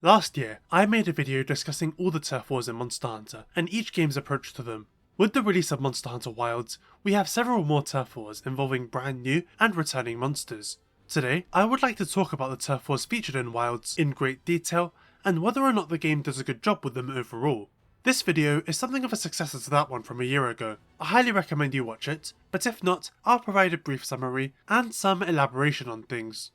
Last year, I made a video discussing all the turf wars in Monster Hunter, and each game's approach to them. With the release of Monster Hunter Wilds, we have several more turf wars involving brand new and returning monsters. Today, I would like to talk about the turf wars featured in Wilds in great detail, and whether or not the game does a good job with them overall. This video is something of a successor to that one from a year ago. I highly recommend you watch it, but if not, I'll provide a brief summary and some elaboration on things.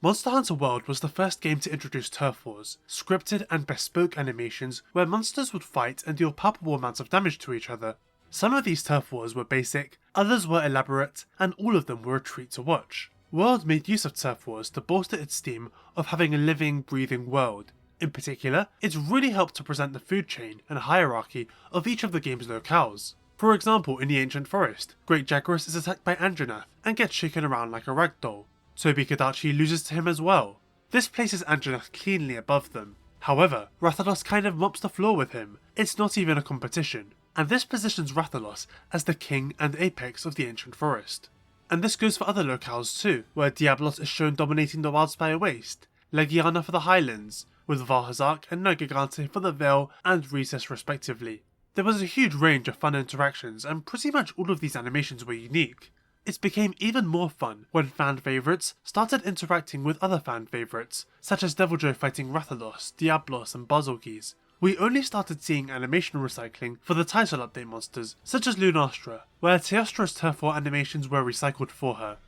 Monster Hunter World was the first game to introduce turf wars, scripted and bespoke animations where monsters would fight and deal palpable amounts of damage to each other. Some of these turf wars were basic, others were elaborate, and all of them were a treat to watch. World made use of turf wars to bolster its theme of having a living, breathing world. In particular, it really helped to present the food chain and hierarchy of each of the game's locales. For example, in the Ancient Forest, Great Jaguarus is attacked by Anjanath and gets shaken around like a ragdoll. Tobi Kadachi loses to him as well. This places Anjanath cleanly above them. However, Rathalos kind of mops the floor with him. It's not even a competition. And this positions Rathalos as the king and apex of the Ancient Forest. And this goes for other locales too, where Diablos is shown dominating the Wildspire Waste, Legiana for the Highlands, with Valhazak and Nergigante for the Vale and Recess respectively. There was a huge range of fun interactions, and pretty much all of these animations were unique. It became even more fun when fan favourites started interacting with other fan favourites, such as Deviljho fighting Rathalos, Diablos and Bazalgis. We only started seeing animation recycling for the title update monsters, such as Lunastra, where Teostra's turf war animations were recycled for her.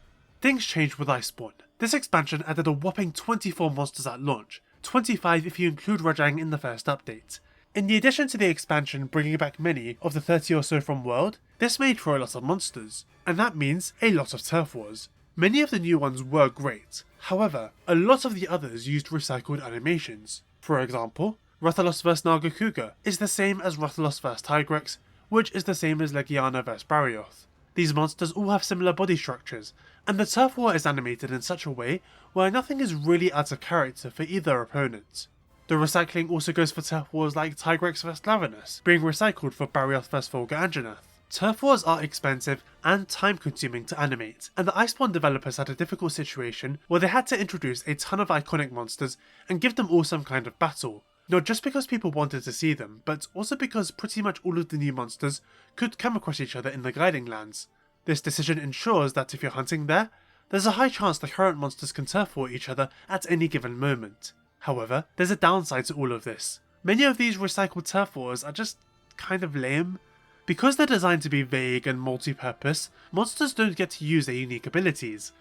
Things changed with Iceborne. This expansion added a whopping 24 monsters at launch, 25 if you include Rajang in the first update. In the addition to the expansion bringing back many of the 30 or so from World, this made for a lot of monsters, and that means a lot of turf wars. Many of the new ones were great, however, a lot of the others used recycled animations. For example, Rathalos vs Nargacuga is the same as Rathalos vs Tigrex, which is the same as Legiana vs Barioth. These monsters all have similar body structures, and the turf war is animated in such a way where nothing is really out of character for either opponent. The recycling also goes for turf wars like Tigrex vs Lavinus, being recycled for Barioth vs Volga Anjanath. Turf wars are expensive and time consuming to animate, and the Iceborne developers had a difficult situation where they had to introduce a ton of iconic monsters and give them all some kind of battle. Not just because people wanted to see them, but also because pretty much all of the new monsters could come across each other in the Guiding Lands. This decision ensures that if you're hunting there, there's a high chance the current monsters can turf war each other at any given moment. However, there's a downside to all of this. Many of these recycled turf wars are just kind of lame. Because they're designed to be vague and multi-purpose, monsters don't get to use their unique abilities.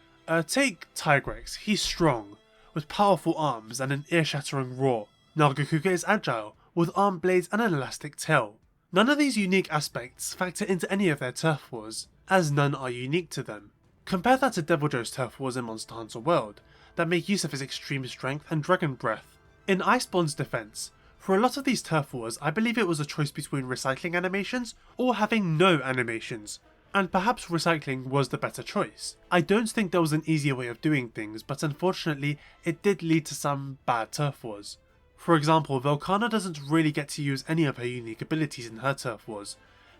Take Tigrex, he's strong, with powerful arms and an ear-shattering roar. Nargacuga is agile, with arm blades and an elastic tail. None of these unique aspects factor into any of their turf wars, as none are unique to them. Compare that to Deviljho's turf wars in Monster Hunter World, that make use of his extreme strength and dragon breath. In Iceborne's defense, for a lot of these turf wars, I believe it was a choice between recycling animations or having no animations, and perhaps recycling was the better choice. I don't think there was an easier way of doing things, but unfortunately it did lead to some bad turf wars. For example, Velkhana doesn't really get to use any of her unique abilities in her turf wars,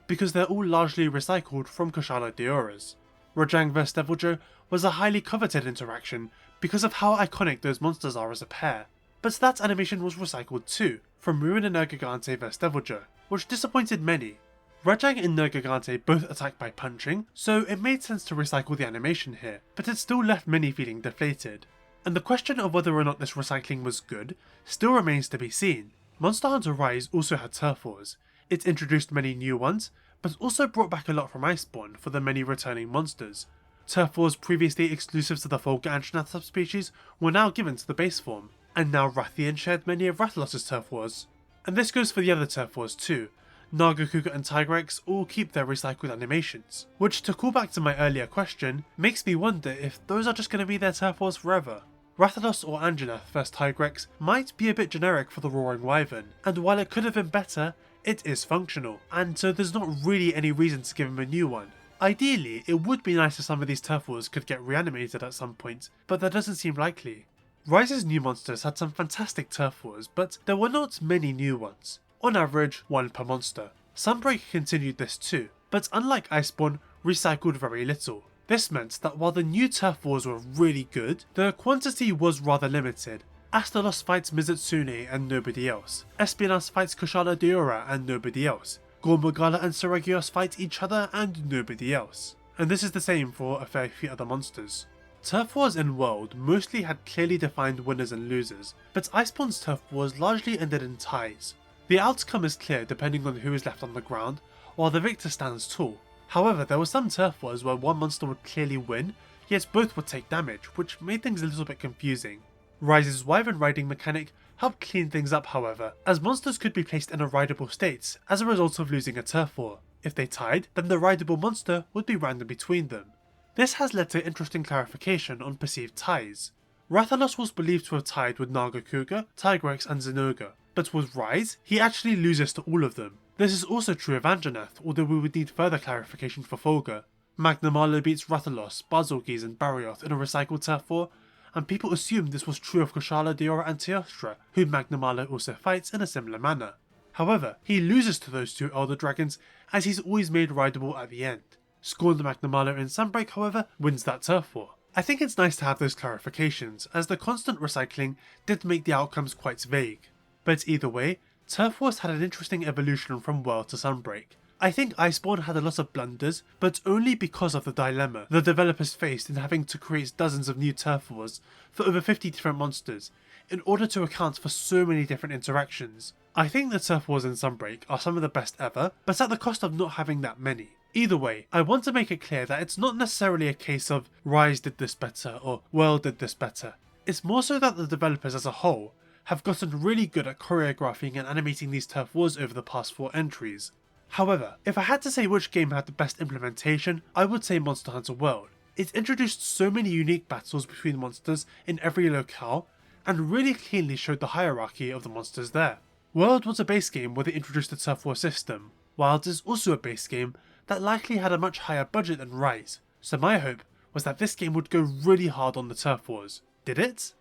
because they're all largely recycled from Kushala Daora's. Rajang vs Deviljho was a highly coveted interaction because of how iconic those monsters are as a pair, but that animation was recycled too, from Ruin and Nergigante vs Deviljho, which disappointed many. Rajang and Nergigante both attack by punching, so it made sense to recycle the animation here, but it still left many feeling deflated. And the question of whether or not this recycling was good still remains to be seen. Monster Hunter Rise also had turf wars. It introduced many new ones, but also brought back a lot from Iceborne for the many returning monsters. Turf wars previously exclusive to the Volga Anjanath subspecies were now given to the base form, and now Rathian shared many of Rathalos' turf wars. And this goes for the other turf wars too. Nargacuga and Tigrex all keep their recycled animations, which, to call back to my earlier question, makes me wonder if those are just going to be their turf wars forever. Rathalos or Anjanath vs Tigrex might be a bit generic for the Roaring Wyvern, and while it could have been better, it is functional, and so there's not really any reason to give him a new one. Ideally, it would be nice if some of these turf wars could get reanimated at some point, but that doesn't seem likely. Rise's new monsters had some fantastic turf wars, but there were not many new ones. On average, one per monster. Sunbreak continued this too, but unlike Iceborne, recycled very little. This meant that while the new turf wars were really good, the quantity was rather limited, Astalos fights Mizutsune and nobody else. Espionas fights Kushala Diora and nobody else. Gormagala and Seragios fight each other and nobody else. And this is the same for a fair few other monsters. Turf Wars in World mostly had clearly defined winners and losers, but Iceborne's Turf Wars largely ended in ties. The outcome is clear depending on who is left on the ground, while the victor stands tall. However, there were some Turf Wars where one monster would clearly win, yet both would take damage, which made things a little bit confusing. Rise's Wyvern riding mechanic helped clean things up however, as monsters could be placed in a rideable state as a result of losing a Turf War. If they tied, then the rideable monster would be random between them. This has led to interesting clarification on perceived ties. Rathalos was believed to have tied with Nargacuga, Tigrex and Zinogre, but with Rise, he actually loses to all of them. This is also true of Anjanath, although we would need further clarification for Folga. Magnamalo beats Rathalos, Barzorgies and Barioth in a recycled Turf War, and people assumed this was true of Kushala, Diora and Teostra, who Magnamalo also fights in a similar manner. However, he loses to those two Elder Dragons as he's always made rideable at the end. Scorn the Magnamalo in Sunbreak, however, wins that Turf War. I think it's nice to have those clarifications, as the constant recycling did make the outcomes quite vague. But either way, Turf Wars had an interesting evolution from World to Sunbreak. I think Iceborne had a lot of blunders, but only because of the dilemma the developers faced in having to create dozens of new Turf Wars for over 50 different monsters, in order to account for so many different interactions. I think the Turf Wars in Sunbreak are some of the best ever, but at the cost of not having that many. Either way, I want to make it clear that it's not necessarily a case of Rise did this better or World did this better. It's more so that the developers as a whole have gotten really good at choreographing and animating these Turf Wars over the past 4 entries. However, if I had to say which game had the best implementation, I would say Monster Hunter World. It introduced so many unique battles between monsters in every locale, and really cleanly showed the hierarchy of the monsters there. World was a base game where they introduced the Turf War system. Wilds is also a base game that likely had a much higher budget than Rise, so my hope was that this game would go really hard on the Turf Wars. Did it?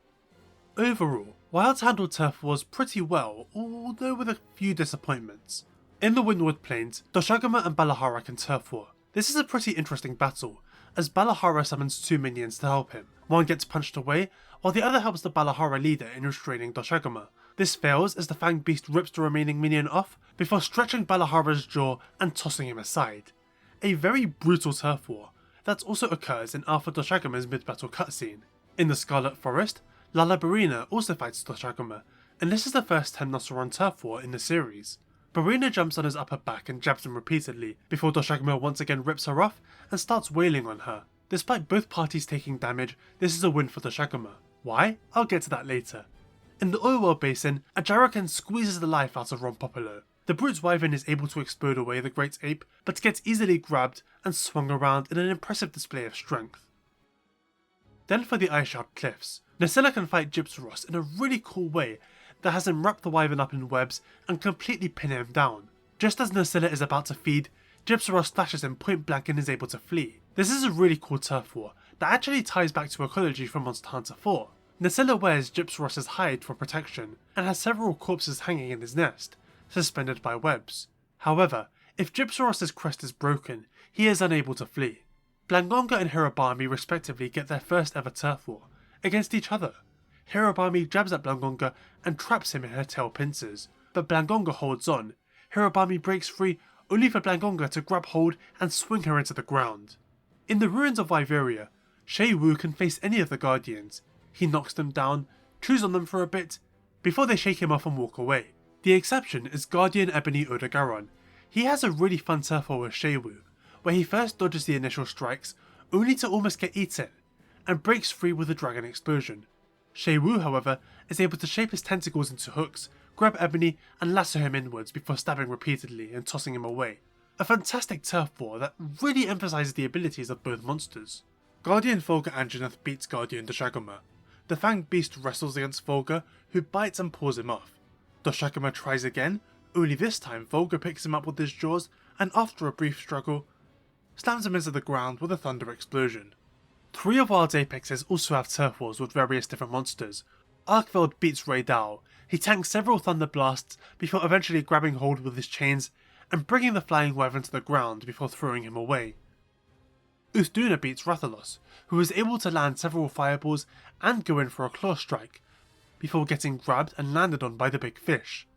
Overall, Wilds handled Turf Wars pretty well, although with a few disappointments. In the Windward Plains, Doshagama and Balahara can Turf War. This is a pretty interesting battle, as Balahara summons 2 minions to help him. One gets punched away, while the other helps the Balahara leader in restraining Doshagama. This fails as the Fanged Beast rips the remaining minion off, before stretching Balahara's jaw and tossing him aside. A very brutal Turf War that also occurs in Alpha Doshagama's mid-battle cutscene. In the Scarlet Forest, Lalabarina also fights Doshagama, and this is the first time Noceron Turf War in the series. Barina jumps on his upper back and jabs him repeatedly, before Doshagama once again rips her off and starts wailing on her. Despite both parties taking damage, this is a win for Doshagama. Why? I'll get to that later. In the Oilwell Basin, a Gyrocan squeezes the life out of Rompopolo. The Brute's Wyvern is able to explode away the Great Ape, but gets easily grabbed and swung around in an impressive display of strength. Then for the Eyeshard Cliffs, Nasilla can fight Gypsaros in a really cool way that has him wrap the Wyvern up in webs and completely pin him down. Just as Nasilla is about to feed, Gypsaros flashes him point blank and is able to flee. This is a really cool Turf War that actually ties back to ecology from Monster Hunter 4. Nasilla wears Gypsaros' hide for protection and has several corpses hanging in his nest, suspended by webs. However, if Gypsaros' crest is broken, he is unable to flee. Blangonga and Hirobami respectively get their first ever Turf War, against each other. Hirobami jabs at Blangonga and traps him in her tail pincers, but Blangonga holds on. Hirobami breaks free, only for Blangonga to grab hold and swing her into the ground. In the ruins of Wyveria, Shay Wu can face any of the Guardians. He knocks them down, chews on them for a bit, before they shake him off and walk away. The exception is Guardian Ebony Odogaron. He has a really fun Turf War with Shay Wu, where he first dodges the initial strikes, only to almost get eaten, and breaks free with a dragon explosion. Shay Wu, however, is able to shape his tentacles into hooks, grab Ebony and lasso him inwards before stabbing repeatedly and tossing him away. A fantastic Turf War that really emphasises the abilities of both monsters. Guardian Volga Anjanath beats Guardian Doshagama. The Fanged Beast wrestles against Volga, who bites and pulls him off. Doshagama tries again, only this time Volga picks him up with his jaws and after a brief struggle, slams him into the ground with a thunder explosion. 3 of Wild's Apexes also have Turf Wars with various different monsters. Arkveld beats Raydal. He tanks several thunder blasts before eventually grabbing hold with his chains and bringing the flying wyvern to the ground before throwing him away. Uthduna beats Rathalos, who is able to land several fireballs and go in for a claw strike, before getting grabbed and landed on by the big fish.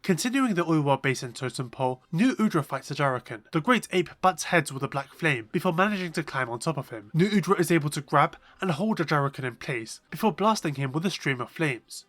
Continuing the Oil World Basin totem pole, new Udra fights a Jarrakan. The great ape butts heads with a black flame before managing to climb on top of him. New Udra is able to grab and hold a Jarrakan in place before blasting him with a stream of flames.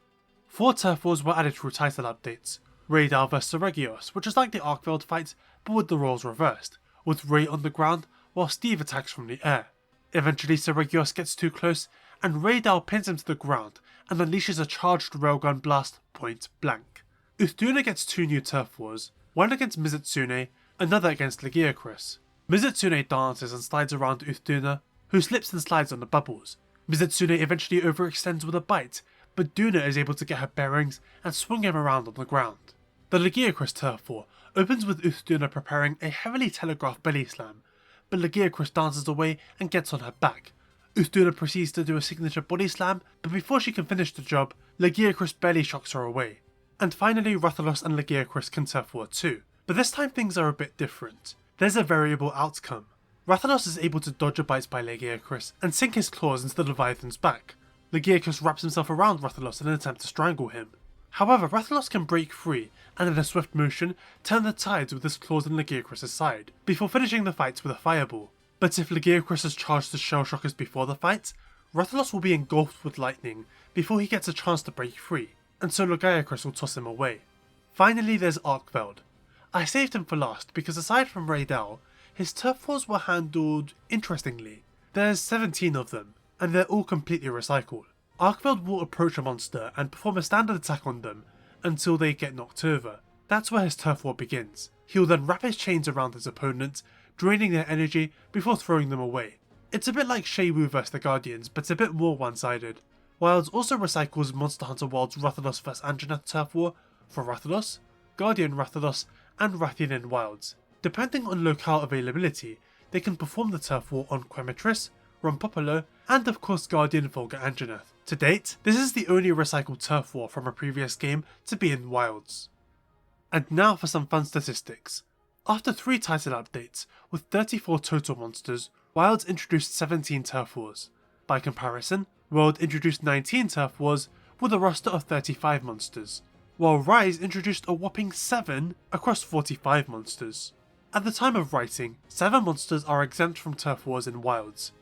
4 turf wars were added through title updates. Raydal vs Seregios, which is like the Arkveld fight but with the roles reversed, with Ray on the ground while Steve attacks from the air. Eventually Seregios gets too close and Raydal pins him to the ground and unleashes a charged railgun blast point blank. Uthduna gets 2 new turf wars, one against Mizutsune, another against Legiacris. Mizutsune dances and slides around Uthduna, who slips and slides on the bubbles. Mizutsune eventually overextends with a bite, but Duna is able to get her bearings and swing him around on the ground. The Legiacris turf war opens with Uthduna preparing a heavily telegraphed belly slam, but Legiacris dances away and gets on her back. Uthduna proceeds to do a signature body slam, but before she can finish the job, Legiacris barely shocks her away. And finally Rathalos and Legiacris can turf war too, but this time things are a bit different. There's a variable outcome. Rathalos is able to dodge a bite by Legiacris and sink his claws into the Leviathan's back. Legiacris wraps himself around Rathalos in an attempt to strangle him. However, Rathalos can break free and in a swift motion turn the tides with his claws on Legiacris' side, before finishing the fight with a fireball. But if Legiacris has charged his shell shockers before the fight, Rathalos will be engulfed with lightning before he gets a chance to break free, and so Legiacris will toss him away. Finally there's Arkveld. I saved him for last because aside from Raydal, his turf wars were handled interestingly. There's 17 of them, and they're all completely recycled. Arkveld will approach a monster and perform a standard attack on them until they get knocked over. That's where his turf war begins. He'll then wrap his chains around his opponent, draining their energy before throwing them away. It's a bit like Shaywu vs the Guardians, but a bit more one-sided. Wilds also recycles Monster Hunter World's Rathalos vs Anjanath turf war for Rathalos, Guardian Rathalos, and Rathian Wilds. Depending on locale availability, they can perform the turf war on Quemetris, Rompopolo, and of course Guardian Volga Anjanath. To date, this is the only recycled turf war from a previous game to be in Wilds. And now for some fun statistics. After 3 title updates, with 34 total monsters, Wilds introduced 17 turf wars. By comparison, World introduced 19 turf wars with a roster of 35 monsters, while Rise introduced a whopping 7 across 45 monsters. At the time of writing, 7 monsters are exempt from turf wars in Wilds: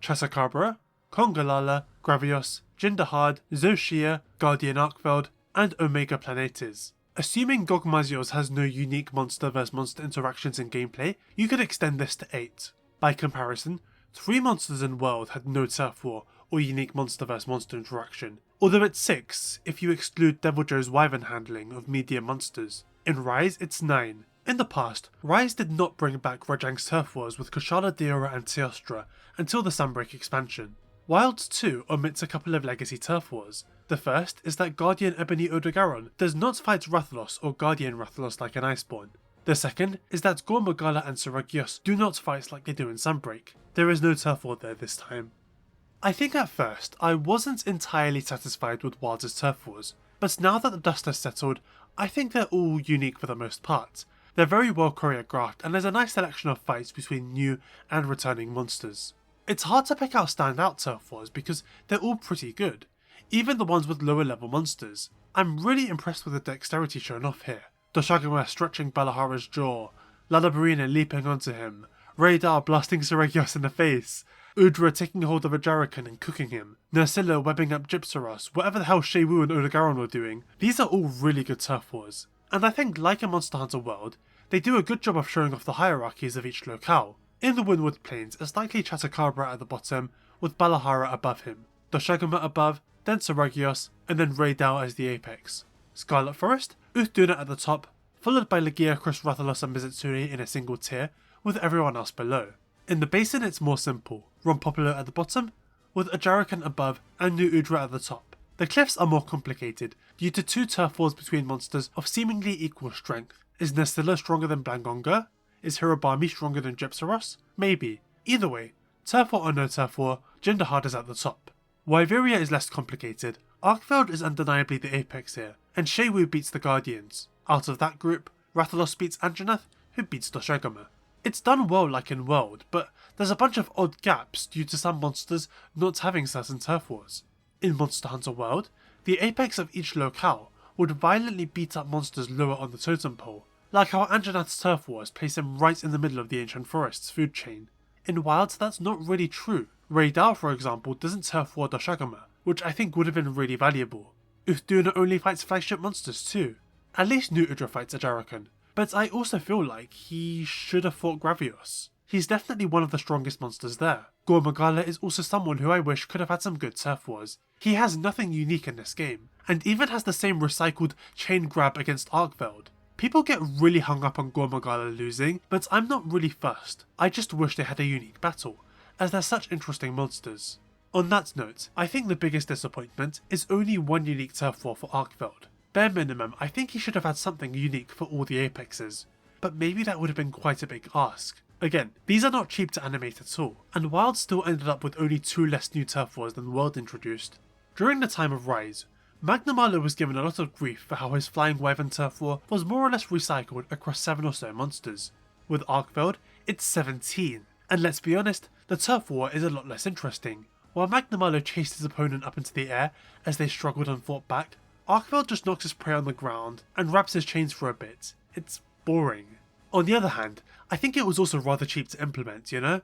Chasacabra, Kongalala, Gravios, Jindahad, Zoshia, Guardian Arkveld, and Omega Planetes. Assuming Gogmazios has no unique monster vs monster interactions in gameplay, you could extend this to 8. By comparison, 3 monsters in World had no turf war or unique monster vs monster interaction, although it's 6 if you exclude Deviljoe's Wyvern handling of medium monsters. In Rise it's 9. In the past, Rise did not bring back Rajang's turf wars with Kushala, Deora and Teostra until the Sunbreak expansion. Wilds 2 omits a couple of legacy turf wars. The first is that Guardian Ebony Odogaron does not fight Rathalos or Guardian Rathalos like in Iceborne. The second is that Gormagala and Seregios do not fight like they do in Sunbreak. There is no turf war there this time. I think at first I wasn't entirely satisfied with Wilds' turf wars, but now that the dust has settled, I think they're all unique for the most part. They're very well choreographed and there's a nice selection of fights between new and returning monsters. It's hard to pick out standout turf wars because they're all pretty good, even the ones with lower level monsters. I'm really impressed with the dexterity shown off here. Doshagama stretching Balahara's jaw, Lalabarina leaping onto him, Raydal blasting Seregios in the face, Udra taking hold of a Jarrakan and cooking him, Nursilla webbing up Gypsaros, whatever the hell Shaywu and Odogaron were doing. These are all really good turf wars, and I think like in Monster Hunter World, they do a good job of showing off the hierarchies of each locale. In the Windward Plains, it's likely Chasacabra at the bottom, with Balahara above him, Doshagama above, then Seregios, and then Raydal as the apex. Scarlet Forest, Uthduna at the top, followed by Legiacris, Rathalos and Mizutsune in a single tier, with everyone else below. In the basin it's more simple, Rompopolo at the bottom, with a Jarrakan above and New Udra at the top. The cliffs are more complicated, due to 2 turf wars between monsters of seemingly equal strength. Is Nursilla stronger than Blangonga? Is Hirobami stronger than Gypsaros? Maybe. Either way, turf war or no turf war, Jindahad is at the top. Wyveria is less complicated. Arkveld is undeniably the apex here, and Shaywu beats the Guardians. Out of that group, Rathalos beats Anjanath, who beats Doshagama. It's done well like in World, but there's a bunch of odd gaps due to some monsters not having certain turf wars. In Monster Hunter World, the apex of each locale would violently beat up monsters lower on the totem pole, like how Anjanath's turf wars place him right in the middle of the ancient forest's food chain. In Wilds, that's not really true. Raydal, for example, doesn't turf war Doshagama, which I think would have been really valuable. Uthduna only fights flagship monsters too. At least New Udra fights Ajarakan, but I also feel like he should have fought Gravios. He's definitely one of the strongest monsters there. Gormagala is also someone who I wish could have had some good turf wars. He has nothing unique in this game, and even has the same recycled chain grab against Arkveld. People get really hung up on Gormagala losing, but I'm not really fussed. I just wish they had a unique battle, as they're such interesting monsters. On that note, I think the biggest disappointment is only one unique turf war for Arkveld. Bare minimum, I think he should have had something unique for all the apexes, but maybe that would have been quite a big ask. Again, these are not cheap to animate at all, and Wild still ended up with only 2 less new turf wars than World introduced. During the time of Rise, Magnamalo was given a lot of grief for how his Flying Wyvern turf war was more or less recycled across 7 or so monsters. With Arkveld, it's 17, and let's be honest, the turf war is a lot less interesting. While Magnamalo chased his opponent up into the air as they struggled and fought back, Arkveld just knocks his prey on the ground and wraps his chains for a bit. It's boring. On the other hand, I think it was also rather cheap to implement, you know?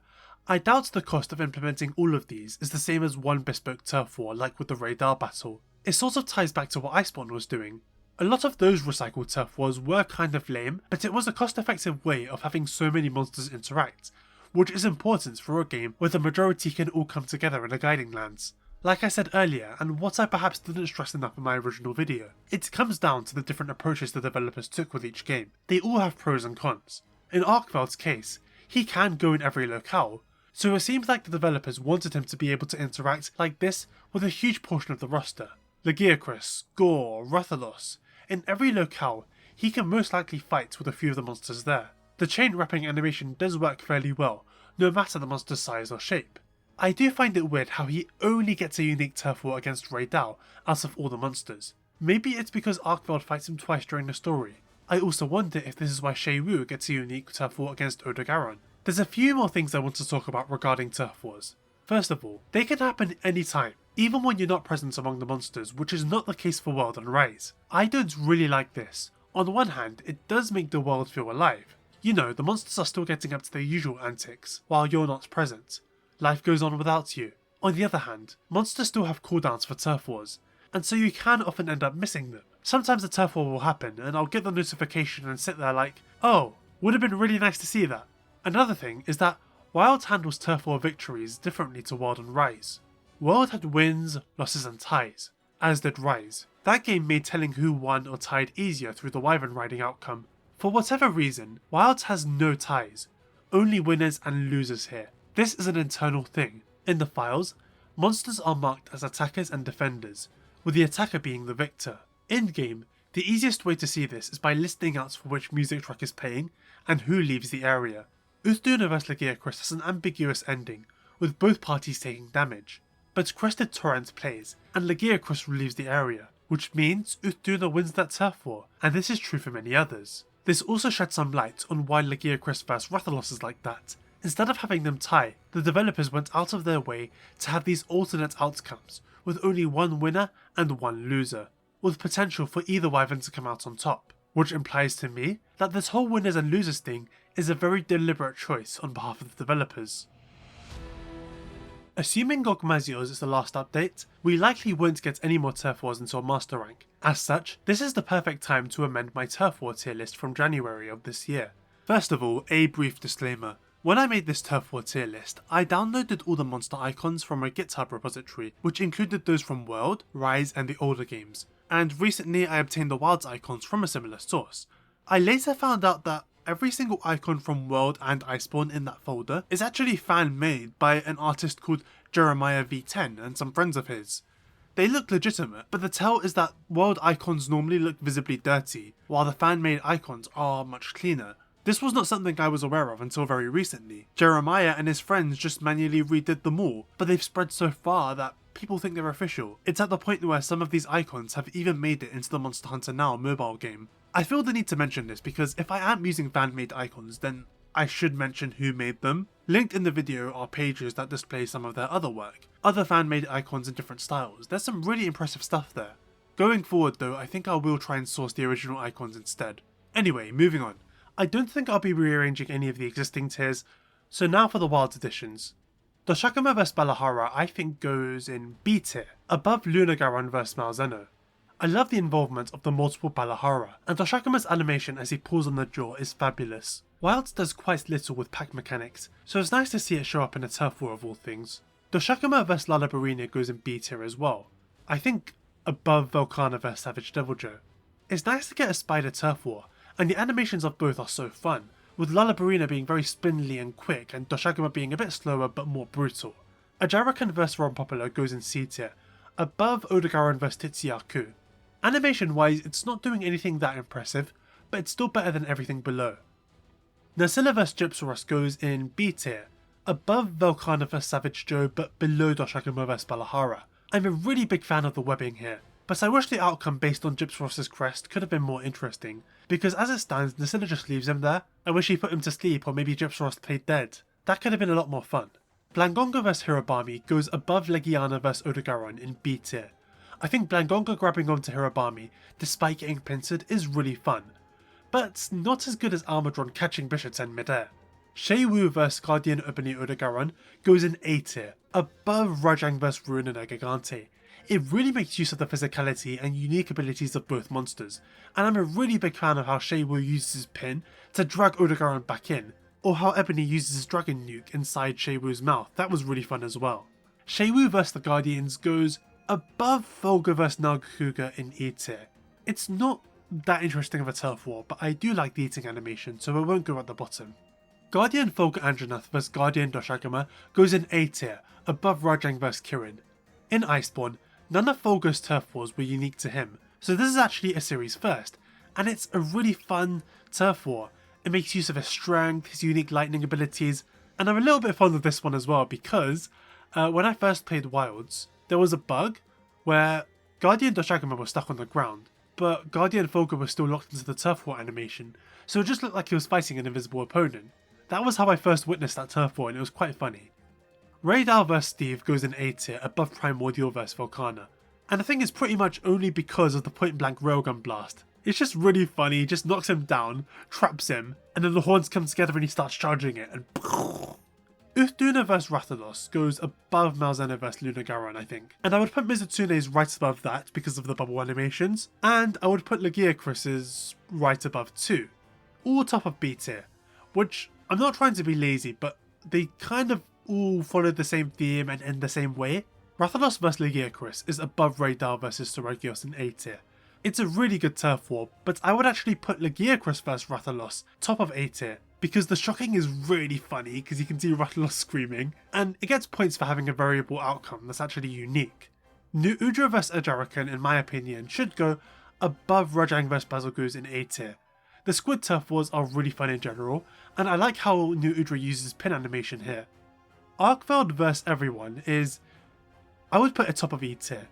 I doubt the cost of implementing all of these is the same as one bespoke turf war like with the Raydal battle. It sort of ties back to what Iceborne was doing. A lot of those recycled turf wars were kind of lame, but it was a cost-effective way of having so many monsters interact, which is important for a game where the majority can all come together in a guiding lands. Like I said earlier, and what I perhaps didn't stress enough in my original video, it comes down to the different approaches the developers took with each game. They all have pros and cons. In Arkveld's case, he can go in every locale, so it seems like the developers wanted him to be able to interact like this with a huge portion of the roster. Lagiacrus, Gore, Rathalos, in every locale, he can most likely fight with a few of the monsters there. The chain wrapping animation does work fairly well, no matter the monster's size or shape. I do find it weird how he only gets a unique turf war against Raydal out of all the monsters. Maybe it's because Arkveld fights him twice during the story. I also wonder if this is why Shaywu gets a unique turf war against Odogaron. There's a few more things I want to talk about regarding turf wars. First of all, they can happen anytime, even when you're not present among the monsters, which is not the case for World and Rise. I don't really like this. On one hand, it does make the world feel alive. You know, the monsters are still getting up to their usual antics, while you're not present. Life goes on without you. On the other hand, monsters still have cooldowns for turf wars, and so you can often end up missing them. Sometimes a turf war will happen and I'll get the notification and sit there like, oh, would have been really nice to see that. Another thing is that Wild handles turf war victories differently to World and Rise. World had wins, losses and ties, as did Rise. That game made telling who won or tied easier through the Wyvern riding outcome. For whatever reason, Wild has no ties, only winners and losers here. This is an internal thing. In the files, monsters are marked as attackers and defenders, with the attacker being the victor. In-game, the easiest way to see this is by listing out for which music track is playing and who leaves the area. Uthduna vs Lagiacrus has an ambiguous ending, with both parties taking damage, but Crested Torrent plays and Lagiacrus leaves the area, which means Uthduna wins that turf war, and this is true for many others. This also sheds some light on why Lagiacrus vs Rathalos is like that. Instead of having them tie, the developers went out of their way to have these alternate outcomes, with only one winner and one loser, with potential for either Wyvern to come out on top, which implies to me that this whole winners and losers thing is a very deliberate choice on behalf of the developers. Assuming Gogmazios is the last update, we likely won't get any more turf wars until Master Rank. As such, this is the perfect time to amend my turf war tier list from January of this year. First of all, a brief disclaimer. When I made this turf war tier list, I downloaded all the monster icons from my GitHub repository, which included those from World, Rise and the older games, and recently I obtained the Wilds icons from a similar source. I later found out that every single icon from World and Iceborne in that folder is actually fan-made by an artist called Jeremiah V10 and some friends of his. They look legitimate, but the tell is that World icons normally look visibly dirty, while the fan-made icons are much cleaner. This was not something I was aware of until very recently. Jeremiah and his friends just manually redid them all, but they've spread so far that people think they're official. It's at the point where some of these icons have even made it into the Monster Hunter Now mobile game. I feel the need to mention this because if I am using fan-made icons, then I should mention who made them. Linked in the video are pages that display some of their other work, other fan-made icons in different styles. There's some really impressive stuff there. Going forward though, I think I will try and source the original icons instead. Anyway, moving on. I don't think I'll be rearranging any of the existing tiers, so now for the Wilds editions. Doshakuma vs Balahara I think goes in B tier, above Lunagaron vs Malzeno. I love the involvement of the multiple Balahara, and Doshakuma's animation as he pulls on the jaw is fabulous. Wilds does quite little with pack mechanics, so it's nice to see it show up in a turf war of all things. Doshakuma vs Lalabarina goes in B tier as well, I think above Volcana vs Savage Deviljho. It's nice to get a spider turf war, and the animations of both are so fun, with Lalabarina being very spindly and quick and Doshakuma being a bit slower but more brutal. Ajarakan vs Ronpopolo goes in C tier, above Odogaron vs Titsiaku. Animation wise it's not doing anything that impressive, but it's still better than everything below. Nasilla vs Gypsaros goes in B tier, above Volcana vs Savage Joe but below Doshakuma vs Balahara. I'm a really big fan of the webbing here, but I wish the outcome based on Gypsaros's crest could have been more interesting, because as it stands Nasilla just leaves him there. I wish he put him to sleep or maybe Gypsaros played dead. That could have been a lot more fun. Blangonga vs Hirobami goes above Legiana vs Odogaron in B tier. I think Blangonga grabbing onto Hirobami despite getting pincered is really fun, but not as good as Armadron catching Bishoten midair. Sheiwu vs Guardian Ebony Odogaron goes in A tier, above Rajang vs Ruinina Gigante. It really makes use of the physicality and unique abilities of both monsters, and I'm a really big fan of how Sheiwu uses his pin to drag Odogaron back in, or how Ebony uses his Dragon Nuke inside Sheiwu's mouth. That was really fun as well. Sheiwu vs the Guardians goes above Volga vs Nagakuga in E tier. It's not that interesting of a turf war, but I do like the eating animation, so it won't go at the bottom. Guardian Volga Anjanath vs Guardian Doshakuma goes in A tier, above Rajang vs Kirin. In Iceborne, none of Volga's turf wars were unique to him, so this is actually a series first, and it's a really fun turf war. It makes use of his strength, his unique lightning abilities, and I'm a little bit fond of this one as well because when I first played Wilds, there was a bug where Guardian Doshakuma was stuck on the ground, but Guardian Volga was still locked into the turf war animation, so it just looked like he was fighting an invisible opponent. That was how I first witnessed that turf war, and it was quite funny. Raydal vs Steve goes in A tier, above Primordial vs Volcana, and I think it's pretty much only because of the point blank railgun blast. It's just really funny, he just knocks him down, traps him, and then the horns come together and he starts charging it, and Uthduna vs Rathalos goes above Malzeno vs Lunagaron, I think. And I would put Mizutsune's right above that because of the bubble animations, and I would put Legiacris's right above too. All top of B tier, which I'm not trying to be lazy, but they kind of all follow the same theme and end the same way. Rathalos vs Legiacris is above Raydal vs Soragios in A tier. It's a really good turf war, but I would actually put Legiacris vs Rathalos top of A tier, because the shocking is really funny because you can see Rathalos screaming, and it gets points for having a variable outcome that's actually unique. New Udra vs Ajarakan, in my opinion, should go above Rajang vs Bazalguz in A tier. The squid turf wars are really fun in general, and I like how New Udra uses pin animation here. Arkveld vs Everyone is, I would put it top of E tier,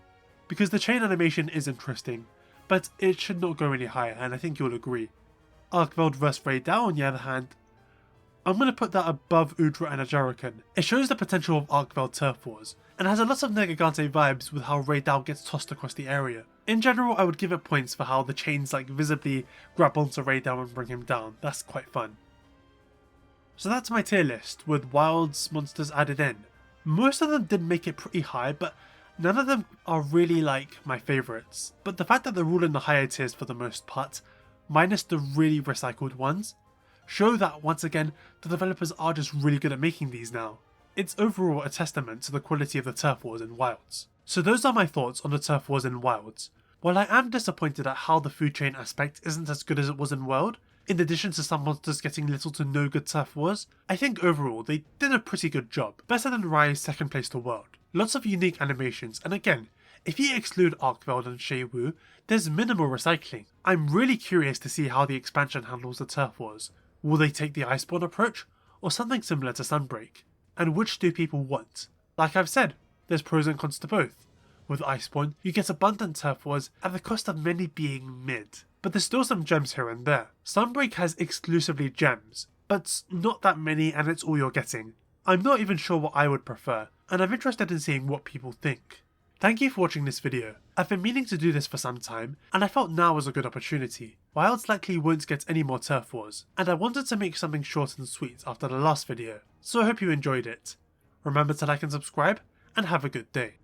because the chain animation is interesting, but it should not go any higher, and I think you'll agree. Arkveld vs Raydal, on the other hand, I'm going to put that above Udra and Ajarakan. It shows the potential of Arkveld turf wars, and has a lot of Negagante vibes with how Raydal gets tossed across the area. In general, I would give it points for how the chains visibly grab onto Raydal and bring him down. That's quite fun. So that's my tier list, with Wilds monsters added in. Most of them did make it pretty high, but none of them are really my favourites. But the fact that they're all in the higher tiers for the most part, minus the really recycled ones, show that once again the developers are just really good at making these now. It's overall a testament to the quality of the turf wars in Wilds. So those are my thoughts on the turf wars in Wilds. While I am disappointed at how the food chain aspect isn't as good as it was in World, in addition to some monsters getting little to no good turf wars, I think overall they did a pretty good job, better than Rise second place to World. Lots of unique animations, and again, if you exclude Arkveld and Sheiwu, there's minimal recycling. I'm really curious to see how the expansion handles the turf wars. Will they take the Iceborne approach, or something similar to Sunbreak? And which do people want? Like I've said, there's pros and cons to both. With Iceborne, you get abundant turf wars at the cost of many being mid, but there's still some gems here and there. Sunbreak has exclusively gems, but not that many, and it's all you're getting. I'm not even sure what I would prefer, and I'm interested in seeing what people think. Thank you for watching this video. I've been meaning to do this for some time, and I felt now was a good opportunity. Wilds likely won't get any more turf wars, and I wanted to make something short and sweet after the last video, so I hope you enjoyed it. Remember to like and subscribe, and have a good day.